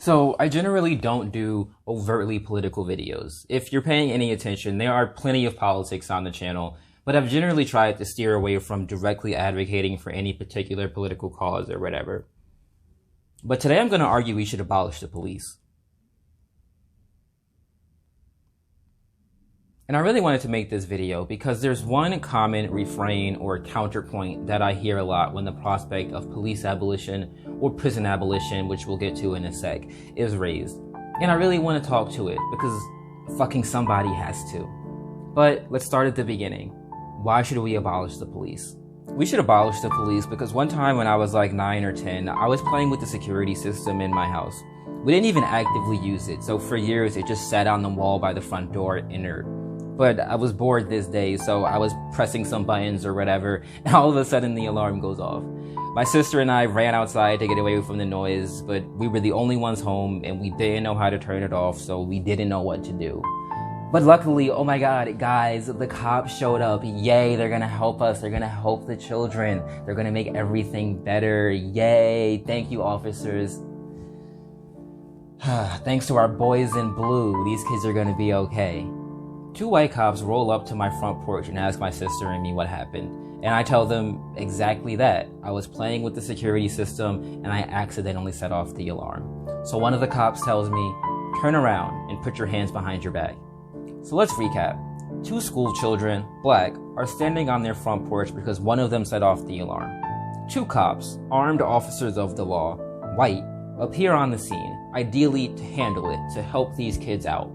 So I generally don't do overtly political videos. If you're paying any attention, there are plenty of politics on the channel, but I've generally tried to steer away from directly advocating for any particular political cause or whatever. But today I'm going to argue we should abolish the police. And I really wanted to make this video because there's one common refrain or counterpoint that I hear a lot when the prospect of police abolition or prison abolition, which we'll get to in a sec, is raised. And I really want to talk to it because fucking somebody has to. But let's start at the beginning. Why should we abolish the police? We should abolish the police because one time when I was like 9 or 10, I was playing with the security system in my house. We didn't even actively use it, so for years it just sat on the wall by the front door inert. But I was bored this day, so I was pressing some buttons or whatever, and all of a sudden the alarm goes off. My sister and I ran outside to get away from the noise, but we were the only ones home and we didn't know how to turn it off, so we didn't know what to do. But luckily, oh my god, guys, the cops showed up. Yay, they're gonna help us. They're gonna help the children. They're gonna make everything better. Yay, thank you, officers. Thanks to our boys in blue, these kids are gonna be okay. 2 white cops roll up to my front porch and ask my sister and me what happened. And I tell them exactly that. I was playing with the security system and I accidentally set off the alarm. So one of the cops tells me, turn around and put your hands behind your back. So let's recap. 2 school children, black, are standing on their front porch because one of them set off the alarm. 2 cops, armed officers of the law, white, appear on the scene, ideally to handle it, to help these kids out.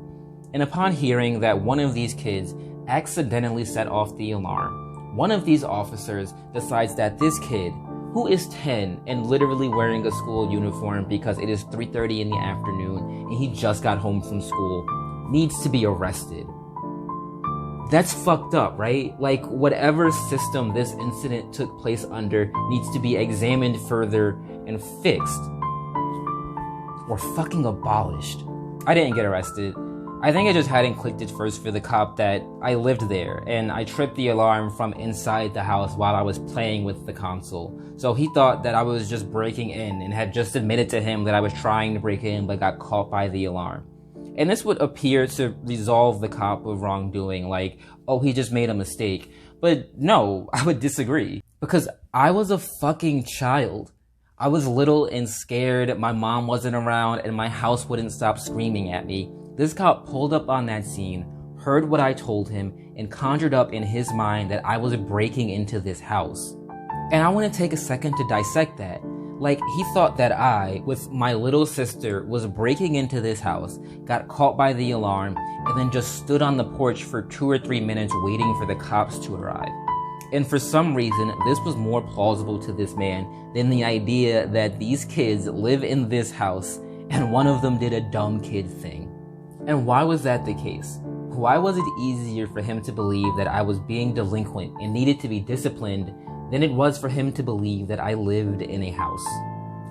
And upon hearing that one of these kids accidentally set off the alarm, one of these officers decides that this kid, who is 10 and literally wearing a school uniform because it is 3:30 in the afternoon and he just got home from school, needs to be arrested. That's fucked up, right? Like, whatever system this incident took place under needs to be examined further and fixed. Or fucking abolished. I didn't get arrested. I think I just hadn't clicked it first for the cop that I lived there, and I tripped the alarm from inside the house while I was playing with the console. So he thought that I was just breaking in and had just admitted to him that I was trying to break in but got caught by the alarm. And this would appear to resolve the cop of wrongdoing, like, oh, he just made a mistake. But no, I would disagree. Because I was a fucking child. I was little and scared, my mom wasn't around, and my house wouldn't stop screaming at me. This cop pulled up on that scene, heard what I told him, and conjured up in his mind that I was breaking into this house. And I want to take a second to dissect that. Like, he thought that I, with my little sister, was breaking into this house, got caught by the alarm, and then just stood on the porch for 2 or 3 minutes waiting for the cops to arrive. And for some reason, this was more plausible to this man than the idea that these kids live in this house and one of them did a dumb kid thing. And why was that the case? Why was it easier for him to believe that I was being delinquent and needed to be disciplined than it was for him to believe that I lived in a house?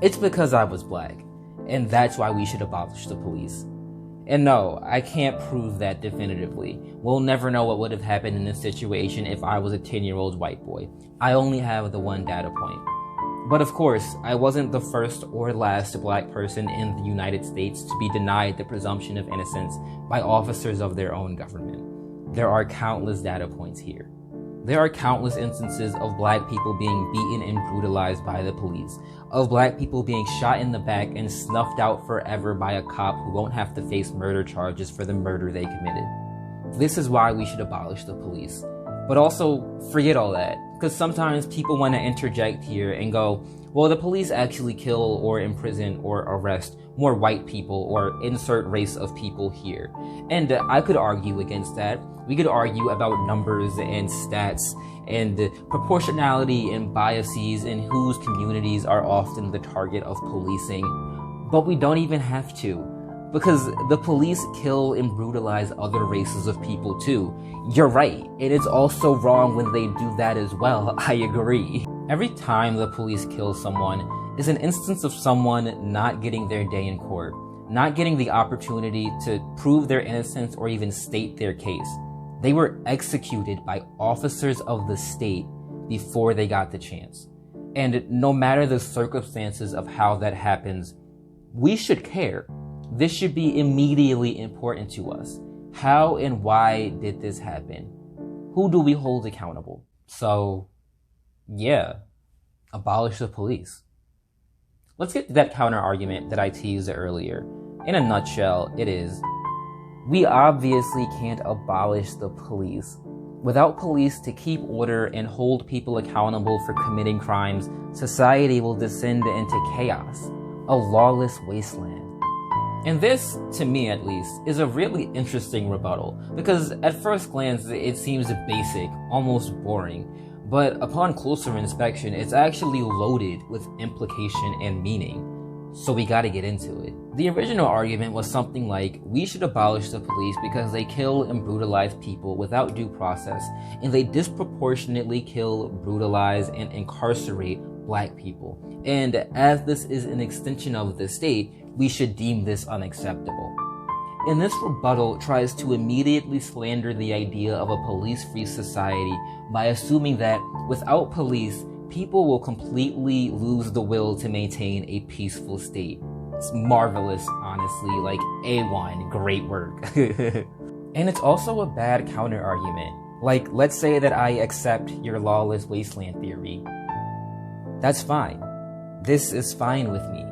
It's because I was black, and that's why we should abolish the police. And no, I can't prove that definitively. We'll never know what would have happened in this situation if I was a 10-year-old white boy. I only have the one data point. But of course, I wasn't the first or last black person in the United States to be denied the presumption of innocence by officers of their own government. There are countless data points here. There are countless instances of black people being beaten and brutalized by the police, of black people being shot in the back and snuffed out forever by a cop who won't have to face murder charges for the murder they committed. This is why we should abolish the police. But also, forget all that, because sometimes people want to interject here and go, well, the police actually kill or imprison or arrest more white people or insert race of people here. And I could argue against that. We could argue about numbers and stats and proportionality and biases and whose communities are often the target of policing. But we don't even have to, because the police kill and brutalize other races of people too. You're right, and it's also wrong when they do that as well, I agree. Every time the police kill someone is an instance of someone not getting their day in court, not getting the opportunity to prove their innocence or even state their case. They were executed by officers of the state before they got the chance. And no matter the circumstances of how that happens, we should care. This should be immediately important to us. How and why did this happen? Who do we hold accountable? So, yeah, abolish the police. Let's get to that counter argument that I teased earlier. In a nutshell, it is, we obviously can't abolish the police. Without police to keep order and hold people accountable for committing crimes, society will descend into chaos, a lawless wasteland. And this, to me at least, is a really interesting rebuttal, because at first glance it seems basic, almost boring, but upon closer inspection it's actually loaded with implication and meaning. So we gotta get into it. The original argument was something like, we should abolish the police because they kill and brutalize people without due process, and they disproportionately kill, brutalize, and incarcerate Black people. And as this is an extension of the state, we should deem this unacceptable. And this rebuttal tries to immediately slander the idea of a police-free society by assuming that without police, people will completely lose the will to maintain a peaceful state. It's marvelous, honestly, like A1, great work. And it's also a bad counter-argument. Like, let's say that I accept your lawless wasteland theory. That's fine. This is fine with me.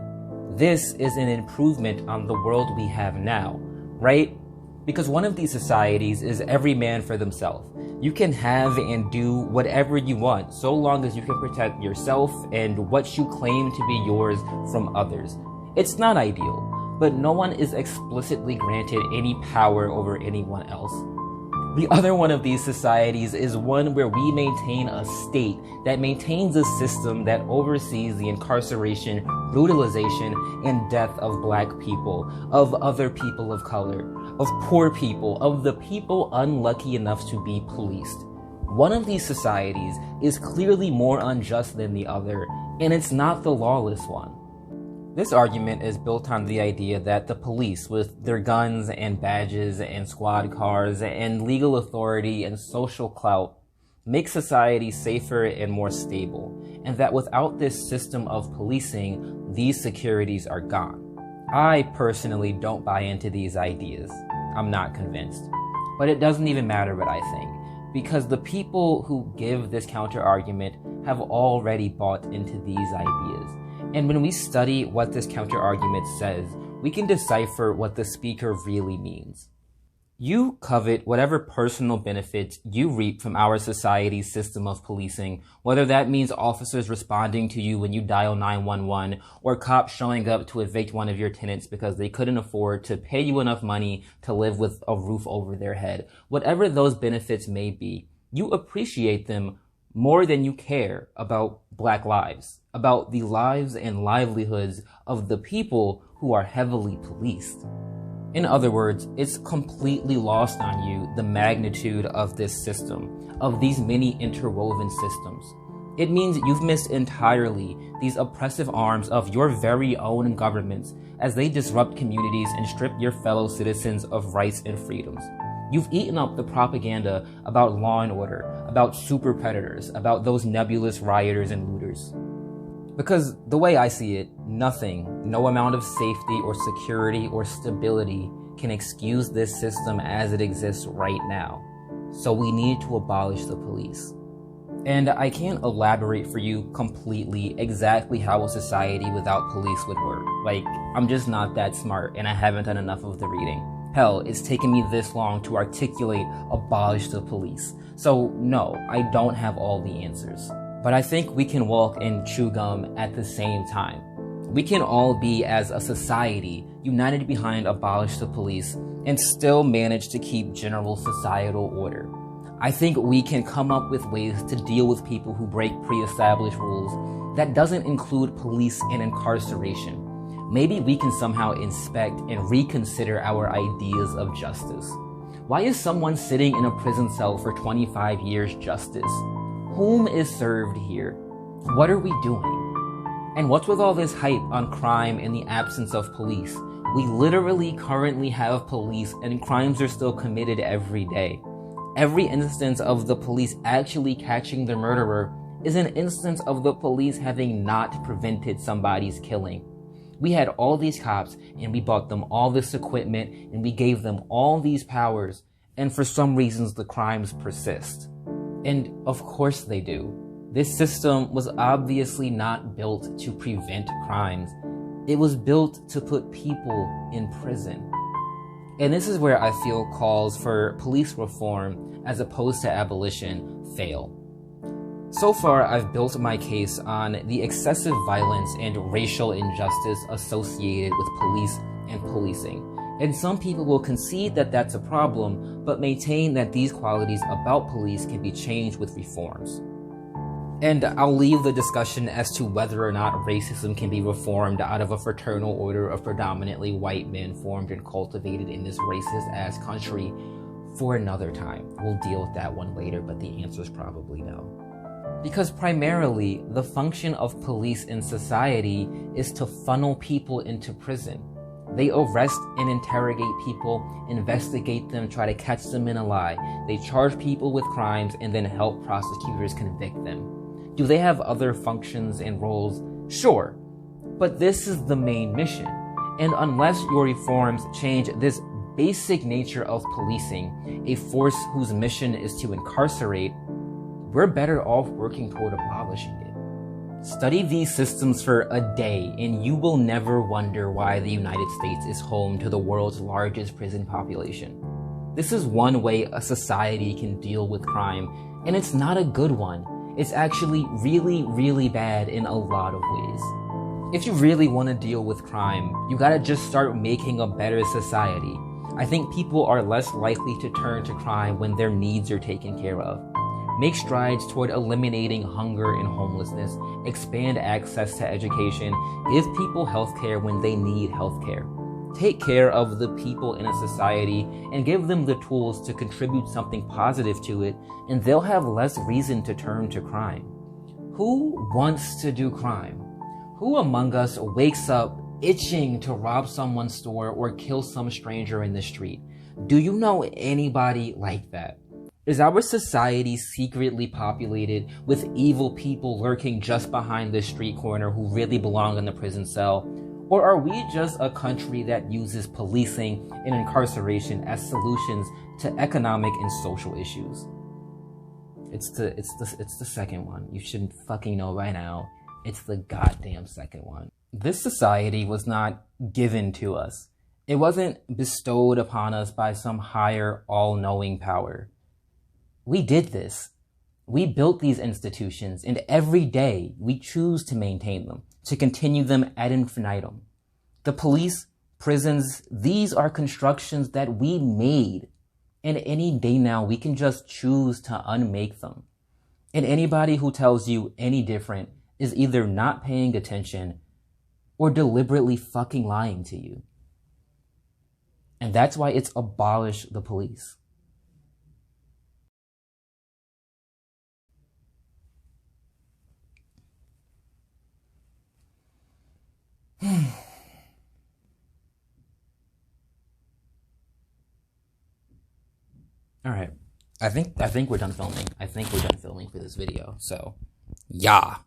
This is an improvement on the world we have now, right? Because one of these societies is every man for themselves. You can have and do whatever you want, so long as you can protect yourself and what you claim to be yours from others. It's not ideal, but no one is explicitly granted any power over anyone else. The other one of these societies is one where we maintain a state that maintains a system that oversees the incarceration, brutalization, and death of Black people, of other people of color, of poor people, of the people unlucky enough to be policed. One of these societies is clearly more unjust than the other, and it's not the lawless one. This argument is built on the idea that the police, with their guns and badges and squad cars and legal authority and social clout, make society safer and more stable, and that without this system of policing, these securities are gone. I personally don't buy into these ideas. I'm not convinced. But it doesn't even matter what I think, because the people who give this counter-argument have already bought into these ideas. And when we study what this counter-argument says, we can decipher what the speaker really means. You covet whatever personal benefits you reap from our society's system of policing, whether that means officers responding to you when you dial 911, or cops showing up to evict one of your tenants because they couldn't afford to pay you enough money to live with a roof over their head. Whatever those benefits may be, you appreciate them more than you care about Black lives, about the lives and livelihoods of the people who are heavily policed. In other words, it's completely lost on you the magnitude of this system, of these many interwoven systems. It means you've missed entirely these oppressive arms of your very own governments as they disrupt communities and strip your fellow citizens of rights and freedoms. You've eaten up the propaganda about law and order, about super predators, about those nebulous rioters and looters. Because the way I see it, nothing, no amount of safety or security or stability can excuse this system as it exists right now. So we need to abolish the police. And I can't elaborate for you completely exactly how a society without police would work. Like, I'm just not that smart and I haven't done enough of the reading. Hell, it's taken me this long to articulate abolish the police. So no, I don't have all the answers. But I think we can walk and chew gum at the same time. We can all be, as a society, united behind abolish the police and still manage to keep general societal order. I think we can come up with ways to deal with people who break pre-established rules that doesn't include police and incarceration. Maybe we can somehow inspect and reconsider our ideas of justice. Why is someone sitting in a prison cell for 25 years justice? Whom is served here? What are we doing? And what's with all this hype on crime and the absence of police? We literally currently have police and crimes are still committed every day. Every instance of the police actually catching the murderer is an instance of the police having not prevented somebody's killing. We had all these cops and we bought them all this equipment and we gave them all these powers, and for some reasons the crimes persist. And of course they do. This system was obviously not built to prevent crimes. It was built to put people in prison. And this is where I feel calls for police reform as opposed to abolition fail. So far, I've built my case on the excessive violence and racial injustice associated with police and policing. And some people will concede that that's a problem, but maintain that these qualities about police can be changed with reforms. And I'll leave the discussion as to whether or not racism can be reformed out of a fraternal order of predominantly white men formed and cultivated in this racist-ass country for another time. We'll deal with that one later, but the answer is probably no. Because primarily, the function of police in society is to funnel people into prison. They arrest and interrogate people, investigate them, try to catch them in a lie. They charge people with crimes and then help prosecutors convict them. Do they have other functions and roles? Sure, but this is the main mission. And unless your reforms change this basic nature of policing, a force whose mission is to incarcerate, we're better off working toward abolishing it. Study these systems for a day and you will never wonder why the United States is home to the world's largest prison population. This is one way a society can deal with crime, and it's not a good one. It's actually really, really bad in a lot of ways. If you really want to deal with crime, you gotta just start making a better society. I think people are less likely to turn to crime when their needs are taken care of. Make strides toward eliminating hunger and homelessness, expand access to education, give people healthcare when they need healthcare. Take care of the people in a society and give them the tools to contribute something positive to it, and they'll have less reason to turn to crime. Who wants to do crime? Who among us wakes up itching to rob someone's store or kill some stranger in the street? Do you know anybody like that? Is our society secretly populated with evil people lurking just behind the street corner who really belong in the prison cell? Or are we just a country that uses policing and incarceration as solutions to economic and social issues? It's the second one. You shouldn't fucking know by now. It's the goddamn second one. This society was not given to us. It wasn't bestowed upon us by some higher all-knowing power. We did this. We built these institutions, and every day we choose to maintain them, to continue them ad infinitum. The police, prisons, these are constructions that we made. And any day now, we can just choose to unmake them. And anybody who tells you any different is either not paying attention or deliberately fucking lying to you. And that's why it's abolish the police. All right. I think we're done filming. I think we're done filming for this video. So, yeah.